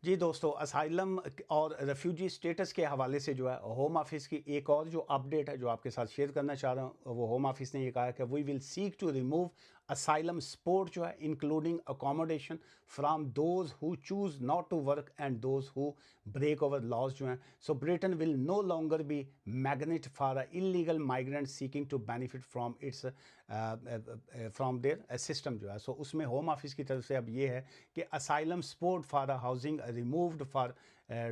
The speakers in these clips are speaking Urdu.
جی دوستو، اسائلم اور ریفیوجی سٹیٹس کے حوالے سے جو ہے ہوم آفس کی ایک اور جو اپڈیٹ ہے جو آپ کے ساتھ شیئر کرنا چاہ رہا ہوں، وہ ہوم آفس نے یہ کہا ہے کہ we will seek to remove asylum support جو ہے including accommodation from those who choose not to work and those who break our laws جو ہیں. So Britain will no longer be magnet for illegal migrant seeking to benefit from its from their system جو ہے. سو اس میں ہوم آفس کی طرف سے اب یہ ہے کہ asylum support for housing removed for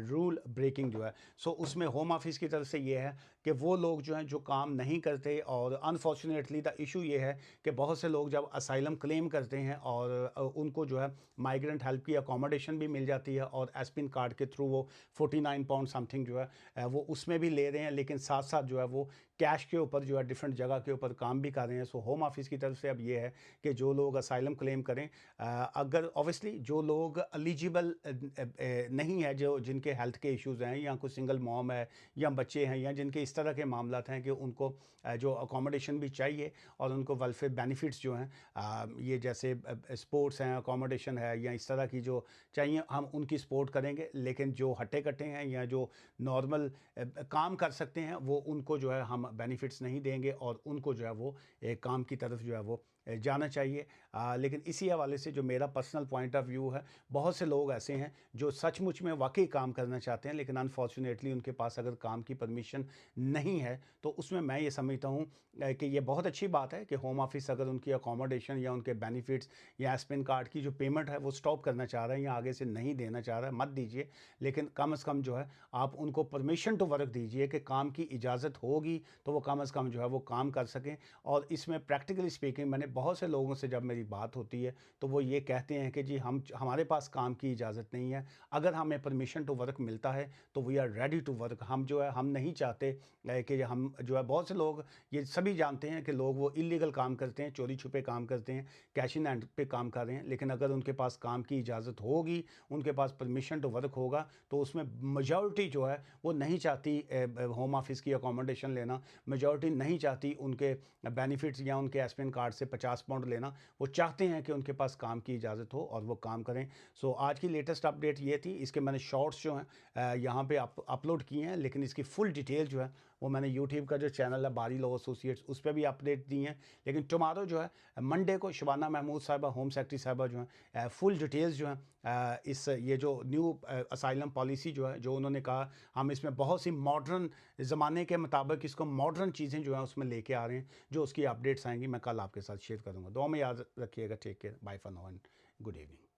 rule breaking جو ہے. سو اس میں ہوم آفس کی طرف سے یہ ہے کہ وہ لوگ جو ہیں جو کام نہیں کرتے، اور انفارچونیٹلی دا ایشو یہ ہے کہ بہت سے لوگ جب اسائلم کلیم کرتے ہیں اور ان کو جو ہے مائیگرنٹ ہیلپ کی اکوموڈیشن بھی مل جاتی ہے، اور ایسپن کارڈ کے تھرو وہ 49 پاؤنڈ سم تھنگ جو ہے وہ اس میں بھی لے رہے ہیں، لیکن ساتھ ساتھ جو ہے وہ کیش کے اوپر جو ہے ڈفرینٹ جگہ کے اوپر کام بھی کر رہے ہیں. سو ہوم آفس کی طرف سے اب یہ ہے کہ جو لوگ اسائلم کلیم کریں، اگر اوبیسلی جو لوگ ایلیجیبل نہیں ہے، جو جن کے ہیلتھ کے ایشوز ہیں، یا کوئی سنگل موم ہے، یا بچے ہیں، یا جن کے اس طرح کے معاملات ہیں کہ ان کو جو اکوموڈیشن بھی چاہیے اور ان کو ویلفیئر بینیفٹس جو ہیں یہ جیسے سپورٹس ہیں، اکوموڈیشن ہے، یا اس طرح کی جو چاہیے، ہم ان کی سپورٹ کریں گے. لیکن جو ہٹے کٹے ہیں یا جو نارمل کام کر سکتے ہیں، وہ ان کو جو ہے ہم بینیفٹس نہیں دیں گے، اور ان کو جو ہے وہ کام کی طرف جو ہے وہ جانا چاہیے. لیکن اسی حوالے سے جو میرا پرسنل پوائنٹ آف ویو ہے، بہت سے لوگ ایسے ہیں جو سچ مچ میں واقعی کام کرنا چاہتے ہیں، لیکن انفارچونیٹلی ان کے پاس اگر کام کی پرمیشن نہیں ہے، تو اس میں یہ سمجھتا ہوں کہ یہ بہت اچھی بات ہے کہ ہوم آفس اگر ان کی اکوموڈیشن یا ان کے بینیفٹس یا ایسپن کارڈ کی جو پیمنٹ ہے وہ سٹاپ کرنا چاہ رہا ہے یا آگے سے نہیں دینا چاہ رہا ہے، مت دیجیے. لیکن کم از کم جو ہے آپ ان کو پرمیشن ٹو ورک دیجیے کہ کام کی اجازت ہوگی تو وہ کم از کم جو ہے وہ کام کر سکیں. اور اس میں پریکٹیکلی اسپیکنگ، میں نے بہت سے لوگوں سے جب میری بات ہوتی ہے تو وہ یہ کہتے ہیں کہ جی ہمارے پاس کام کی اجازت نہیں ہے، اگر ہمیں پرمیشن ٹو ورک ملتا ہے تو we are ready to work. ہم جو ہے ہم نہیں چاہتے کہ ہم جو ہے، بہت سے لوگ یہ سبھی جانتے ہیں کہ لوگ وہ انلیگل کام کرتے ہیں، چوری چھپے کام کرتے ہیں، کیش ان ہینڈ پہ کام کر رہے ہیں. لیکن اگر ان کے پاس کام کی اجازت ہوگی، ان کے پاس پرمیشن ٹو ورک ہوگا، تو اس میں میجورٹی جو ہے وہ نہیں چاہتی ہوم آفس کی اکوموڈیشن لینا، میجورٹی نہیں چاہتی ان کے بینیفٹس یا ان کے ایسپن کارڈ سے 50 پاؤنڈ لینا. وہ چاہتے ہیں کہ ان کے پاس کام کی اجازت ہو اور وہ کام کریں. سو آج کی لیٹسٹ اپڈیٹ یہ تھی. اس کے میں نے شارٹس جو ہیں یہاں پہ اپلوڈ کیے ہیں، لیکن اس کی فل ڈیٹیل جو ہے وہ میں نے یوٹیوب کا جو چینل ہے باری لاء ایسوسیٹس، اس پہ بھی اپڈیٹ دی ہیں. لیکن ٹمارو جو ہے منڈے کو شبانہ محمود صاحبہ، ہوم سیکرٹری صاحبہ جو ہیں، فل ڈیٹیلز جو ہیں یہ جو نیو اسائلم پالیسی جو ہے، جو انہوں نے کہا ہم اس میں بہت سی ماڈرن زمانے کے مطابق اس کو ماڈرن چیزیں جو ہیں اس میں لے کے آ رہے ہیں، جو اس کی اپڈیٹس آئیں گی میں کل آپ کے ساتھ شیئر کروں گا. دعا میں یاد رکھیے گا. Take care. Bye for now and good evening.